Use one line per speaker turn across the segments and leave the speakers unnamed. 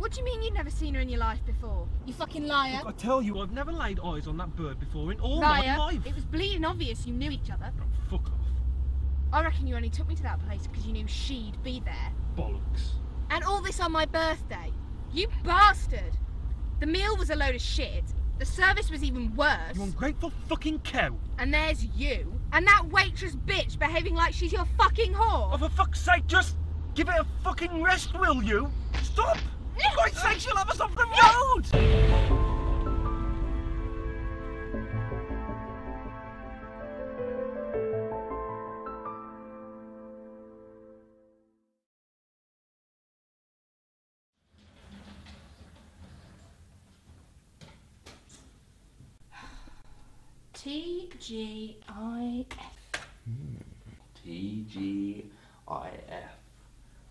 What do you mean you'd never seen her in your life before? You fucking liar.
Look, I tell you, I've never laid eyes on that bird before in all
Liar.
my life.
It was bleeding obvious you knew each other.
Oh, fuck off.
I reckon you only took me to that place because you knew she'd be there.
Bollocks.
And all this on my birthday. You bastard! The meal was a load of shit. The service was even worse.
You ungrateful fucking cow.
And there's you. And that waitress bitch behaving like she's your fucking whore.
Oh, for fuck's sake, just give it a fucking rest, will you? Stop! For God's sake, she'll have us off the road!
T-G-I-F.
T-G-I-F.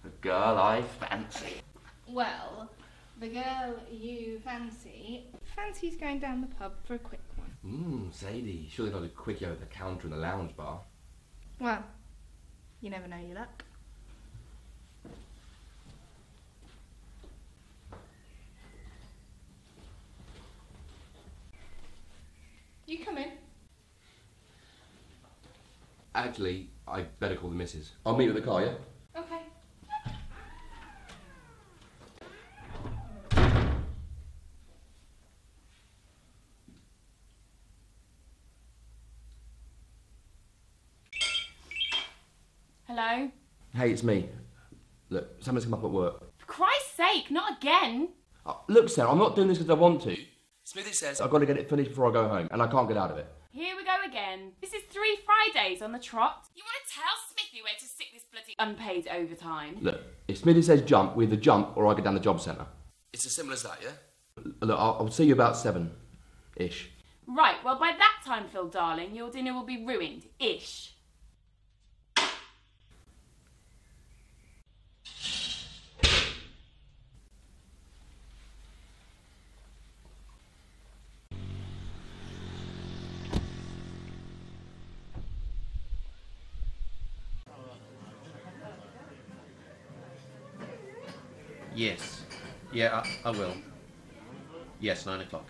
The girl I fancy.
Well, the girl you fancies going down the pub for a quick one.
Sadie, surely not a quickie over the counter in the lounge bar.
Well, you never know your luck. You come in.
Actually, I better call the missus. I'll meet you at the car, yeah?
Okay.
Hello?
Hey, it's me. Look, something's come up at work.
For Christ's sake, not again!
Look, Sarah, I'm not doing this because I want to. Smithy says I've got to get it finished before I go home, and I can't get out of it.
Here we go again. This is 3 Fridays on the trot. You want to tell Smithy where to stick this bloody unpaid overtime?
Look, if Smithy says jump, we either jump or I get down the job centre. It's as simple as that, yeah? Look, I'll see you about 7-ish.
Right, well by that time, Phil darling, your dinner will be ruined. Ish.
Yes. Yeah, I will. Yes, 9 o'clock.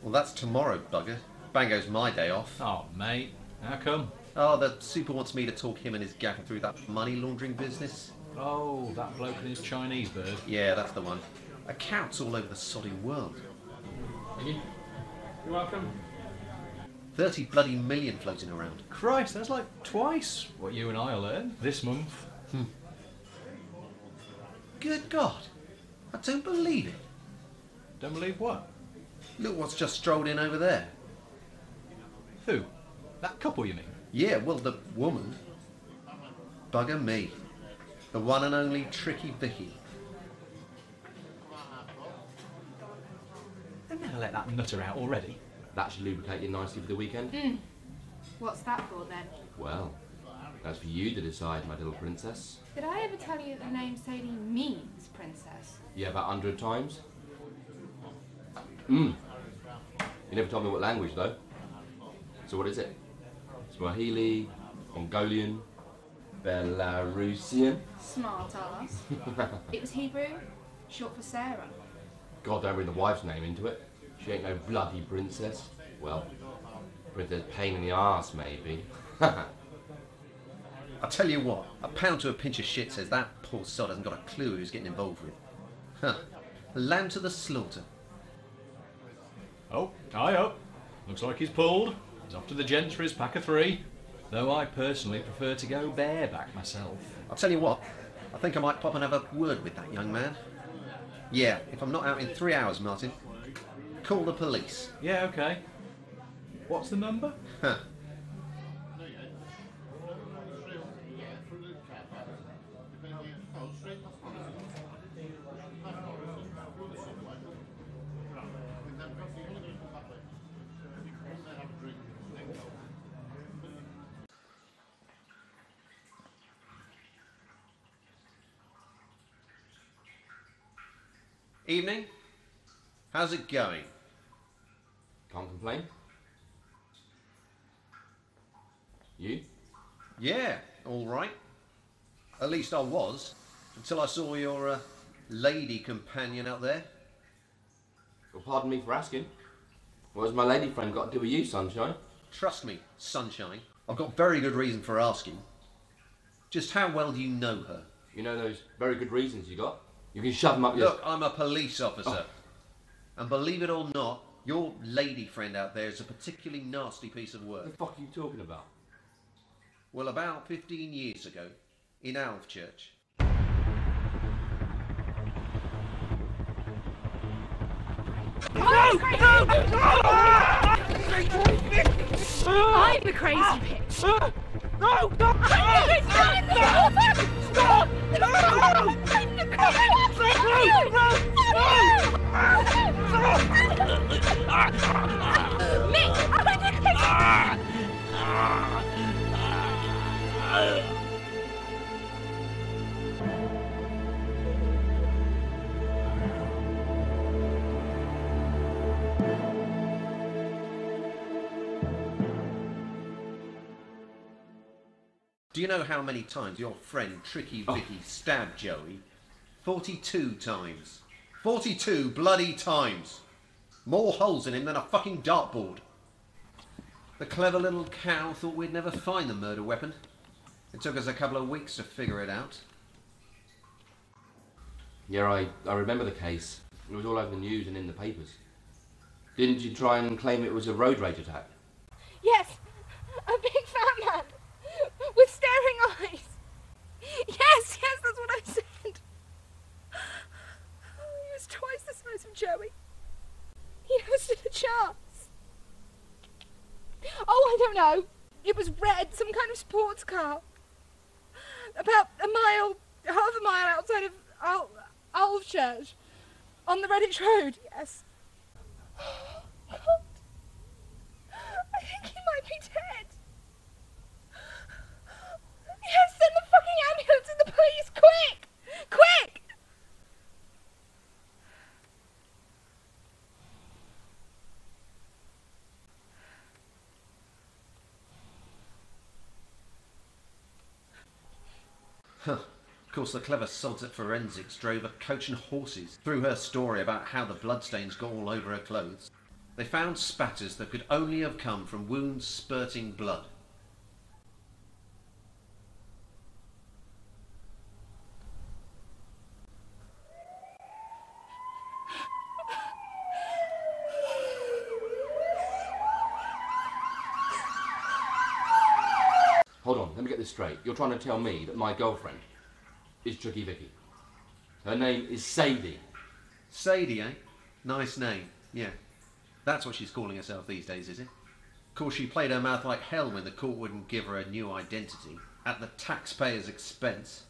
Well, that's tomorrow, bugger. Bango's my day off.
Oh, mate. How come?
Oh, the super wants me to talk him and his gaffer through that money laundering business.
Oh, that bloke and his Chinese bird.
Yeah, that's the one. Accounts all over the sodding world.
You're welcome.
30 bloody million floating around.
Christ, that's like twice what you and I'll earn this month.
Good God. I don't believe it.
Don't believe what?
Look what's just strolled in over there.
Who? That couple, you mean?
Yeah, well, the woman. Bugger me. The one and only Tricky Vicky.
They never let that nutter out already.
That should lubricate you nicely for the weekend.
What's that for then?
Well, that's for you to decide, my little princess.
Did I ever tell you that the name Sadie means princess?
Yeah, about 100 times. You never told me what language, though. So what is it? Swahili, Mongolian, Belarusian?
Smart ass. It was Hebrew, short for Sarah.
God, don't bring the wife's name into it. She ain't no bloody princess. Well, princess pain in the arse, maybe.
I'll tell you what, a pound to a pinch of shit says that poor sod hasn't got a clue who he's getting involved with. Huh. A lamb to the slaughter.
Oh, aye up. Looks like he's pulled. He's off to the gents for his pack of 3. Though I personally prefer to go bareback myself.
I'll tell you what, I think I might pop and have a word with that young man. Yeah, if I'm not out in 3 hours, Martin, call the police.
Yeah, okay. What's the number?
Huh. Evening. How's it going?
Can't complain. You?
Yeah, all right. At least I was. Until I saw your lady companion out there.
Well, pardon me for asking. What has my lady friend got to do with you, Sunshine?
Trust me, Sunshine, I've got very good reason for asking. Just how well do you know her?
You know those very good reasons you got? You can shove them up your...
Look, I'm a police officer. And believe it or not, your lady friend out there is a particularly nasty piece of work.
What the fuck are you talking about?
Well, about 15 years ago, in Alvechurch.
I'm the crazy bitch.
No! No!
I'm the crazy Stop! I'm the
Do you know how many times your friend Tricky Vicky stabbed Joey? 42 times. 42 bloody times. More holes in him than a fucking dartboard. The clever little cow thought we'd never find the murder weapon. It took us a couple of weeks to figure it out.
Yeah, I remember the case. It was all over the news and in the papers. Didn't you try and claim it was a road rage attack?
Yes, a big fat man with staring eyes. Yes, that's what I said. He was twice the size of Joey. He never stood a chance. Oh, I don't know. It was red, some kind of sports car. About half a mile outside of Alvechurch, on the Redditch Road, yes. God. I think he might be dead. Yes, send the fucking ambulance and the police, quick! Quick!
Huh. Of course, the clever sods at forensics drove a coach and horses through her story about how the bloodstains got all over her clothes. They found spatters that could only have come from wounds spurting blood.
Hold on, let me get this straight. You're trying to tell me that my girlfriend is Tricky Vicky. Her name is Sadie.
Sadie, eh? Nice name, yeah. That's what she's calling herself these days, is it? Of course, she played her mouth like hell when the court wouldn't give her a new identity, at the taxpayer's expense.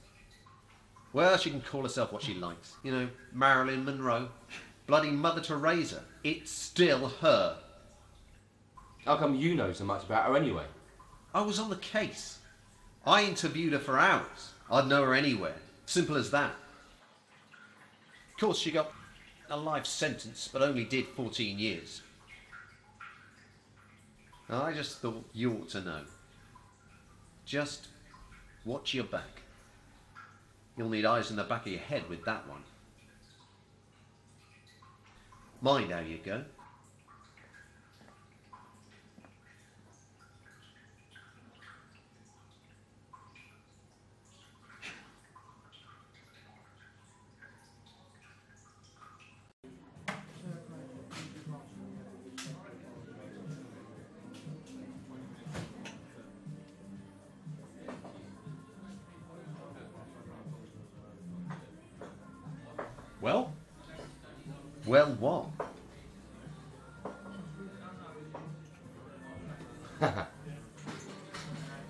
Well, she can call herself what she likes. You know, Marilyn Monroe, bloody Mother Teresa. It's still her.
How come you know so much about her anyway?
I was on the case. I interviewed her for hours. I'd know her anywhere. Simple as that. Of course, she got a life sentence, but only did 14 years. I just thought you ought to know. Just watch your back. You'll need eyes in the back of your head with that one. Mind how you go. Well? Well, what?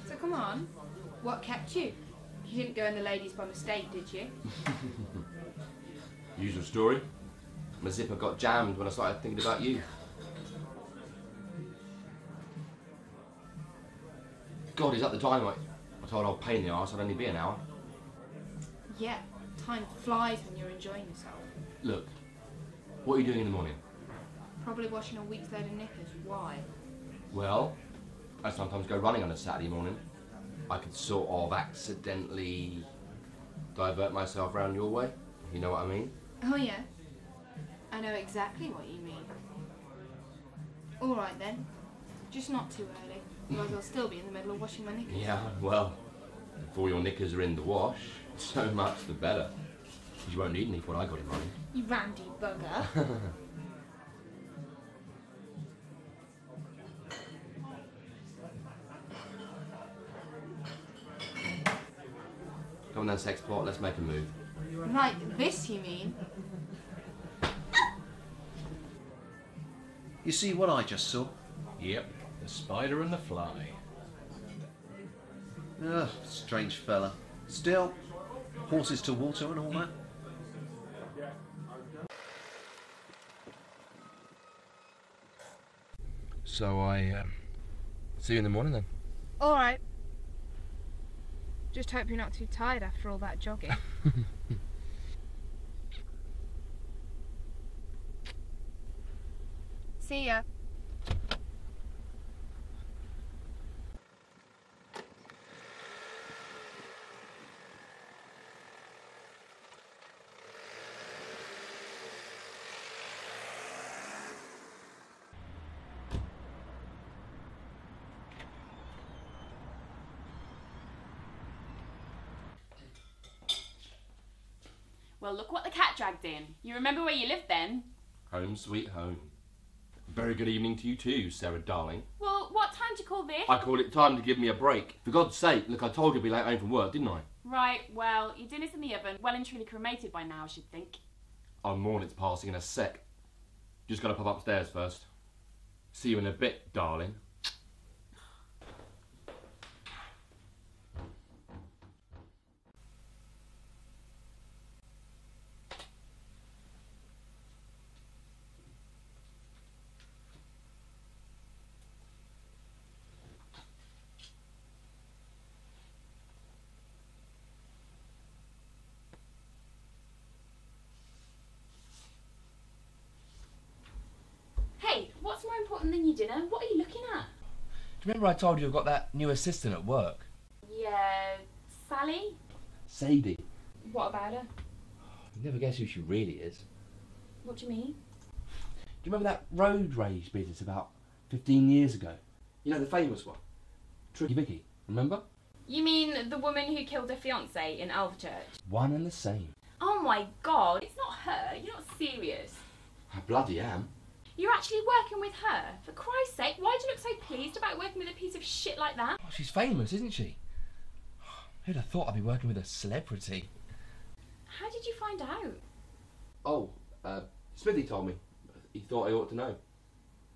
So come on, what kept you? You didn't go in the ladies by mistake, did you?
Usual story. My zipper got jammed when I started thinking about you. God, is that the dynamite? I told old pain in the arse I'd only be an hour.
Yeah, time flies when you're enjoying yourself.
Look, what are you doing in the morning?
Probably washing a week's load of knickers. Why?
Well, I sometimes go running on a Saturday morning. I could sort of accidentally divert myself round your way. You know what I mean?
Oh yeah, I know exactly what you mean. All right then, just not too early, otherwise I'll still be in the middle of washing my knickers.
Yeah, well, before your knickers are in the wash, so much the better. 'Cause you won't need any for what I got in mind.
You randy bugger.
Come on then, sex plot, let's make a move.
Like this, you mean?
You see what I just saw?
Yep, the spider and the fly.
Ugh, strange fella. Still, horses to water and all that.
So I see you in the morning then.
All right. Just hope you're not too tired after all that jogging. See ya.
Well, look what the cat dragged in. You remember where you lived then?
Home sweet home. Very good evening to you too, Sarah darling.
Well, what time do you call this?
I call it time to give me a break. For God's sake, look, I told you to be late home from work, didn't I?
Right, well, your dinner's in the oven, well and truly cremated by now, I should think.
I'll mourn its passing in a sec. Just gotta pop upstairs first. See you in a bit, darling.
Hey, what's more important than your dinner? What are you looking at?
Do you remember I told you I've got that new assistant at work?
Yeah, Sally?
Sadie.
What about her?
You never guess who she really is.
What do you mean?
Do you remember that road rage business about 15 years ago? You know, the famous one. Tricky Vicky, remember?
You mean the woman who killed her fiancé in Alvechurch?
One and the same.
Oh my god, it's not her. You're not serious.
I bloody am.
You're actually working with her? For Christ's sake, why do you look so pleased about working with a piece of shit like that?
Oh, she's famous, isn't she? Who'd have thought I'd be working with a celebrity?
How did you find out?
Oh, Smithy told me. He thought I ought to know.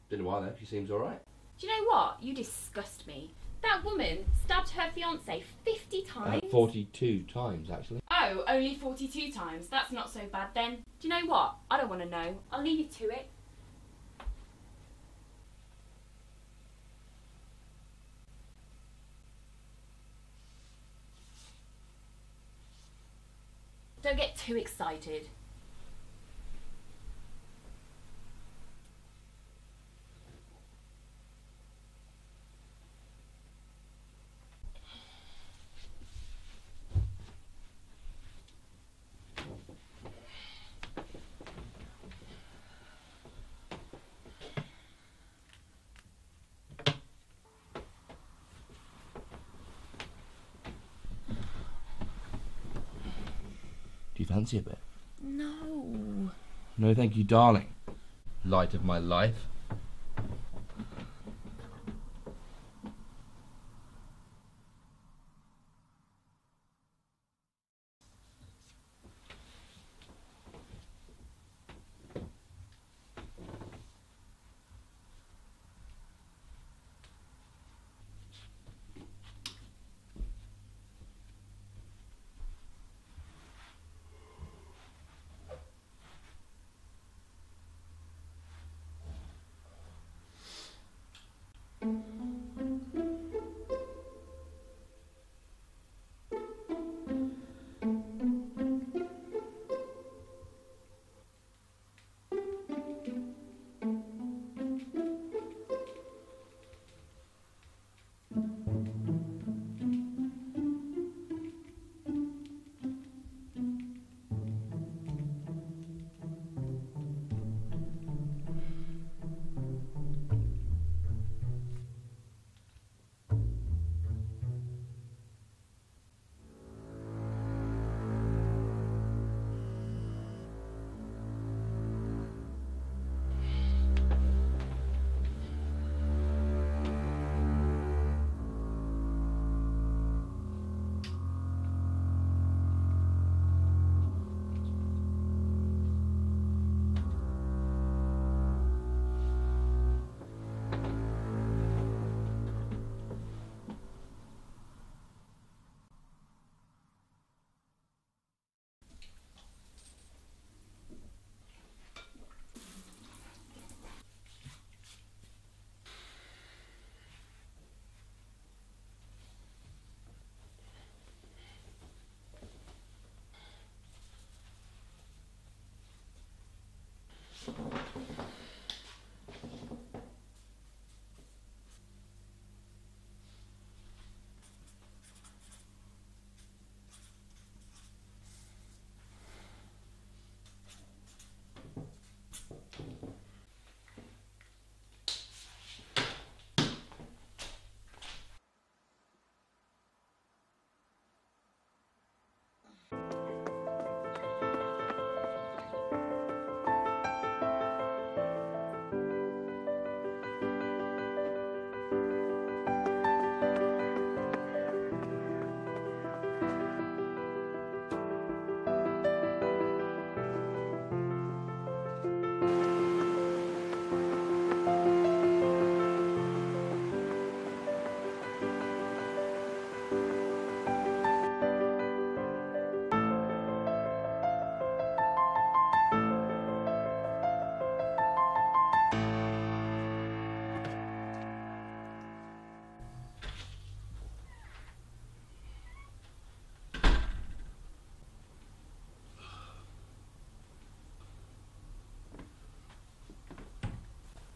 Don't know why though, she seems alright.
Do you know what? You disgust me. That woman stabbed her fiancé 50 times.
42 times, actually.
Oh, only 42 times. That's not so bad then. Do you know what? I don't want to know. I'll leave you to it. Don't get too excited.
Do you fancy a bit?
No.
No, thank you, darling. Light of my life.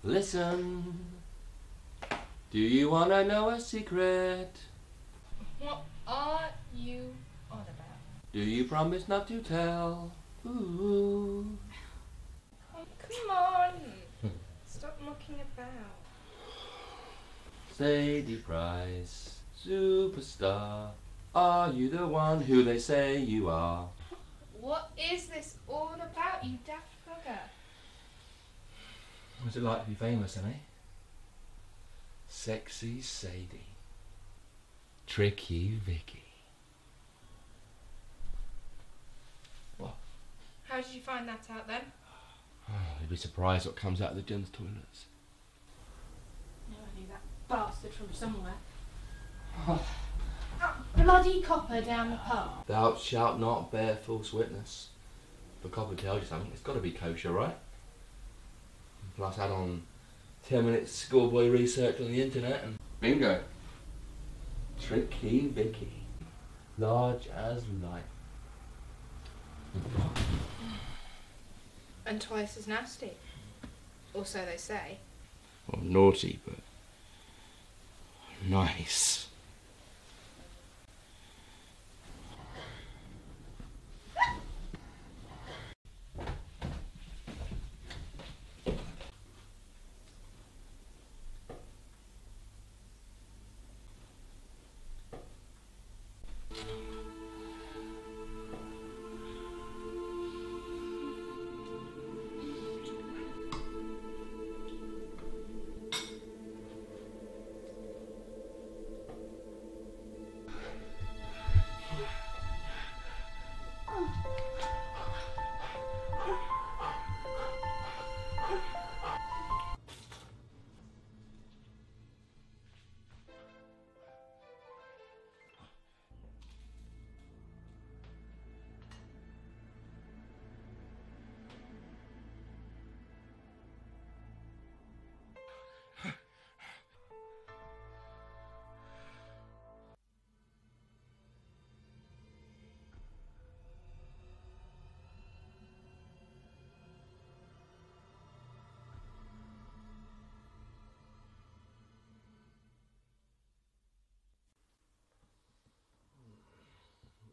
Listen, do you wanna know a secret?
What are you on about?
Do you promise not to tell? Ooh.
Oh, come on. Stop mucking about.
Sadie Price, superstar. Are you the one who they say you are?
What is this all about, you daft bugger?
What's it like to be famous, eh? Sexy Sadie. Tricky Vicky. What?
How did you find that out then?
Oh, you'd be surprised what comes out of the gents' toilets.
No, I knew that bastard from somewhere. That bloody copper down the pub.
Thou shalt not bear false witness. If a copper tells you something, it's got to be kosher, right? Plus add on 10 minutes schoolboy research on the internet and bingo. Tricky Vicky. Large as life.
And twice as nasty. Or so they say.
Well, naughty, but nice.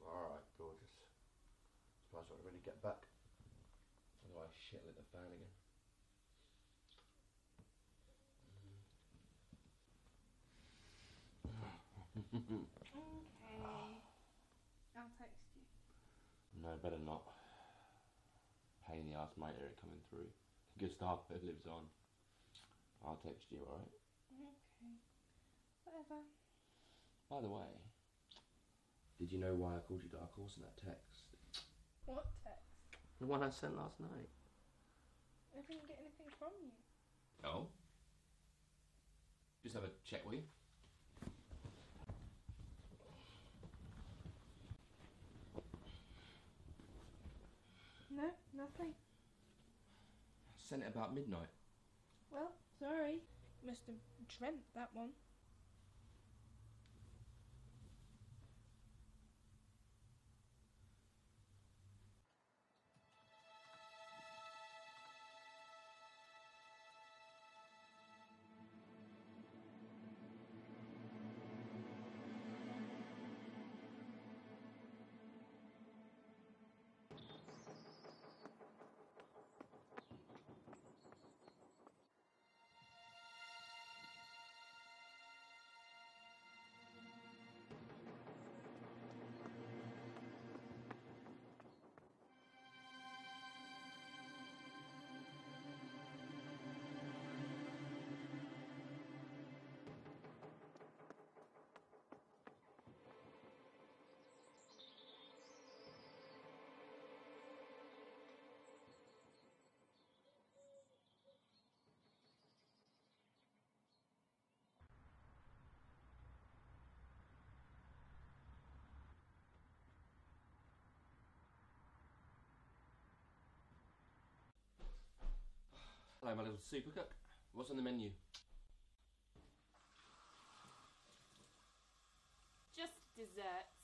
Alright, gorgeous. Suppose I really get back. Otherwise shit lit the fan again.
Okay. I'll text you.
No, better not. Pain in the ass mate here coming through. Gestapo lives on. I'll text you, alright?
Okay. Whatever.
By the way, did you know why I called you Dark Horse in that text?
What text?
The one I sent last night.
I didn't get anything from you.
Oh? Just have a check, will you?
No, nothing.
I sent it about midnight.
Well, sorry. Must have dreamt that one.
Hello, my little super cook. What's on the menu?
Just desserts.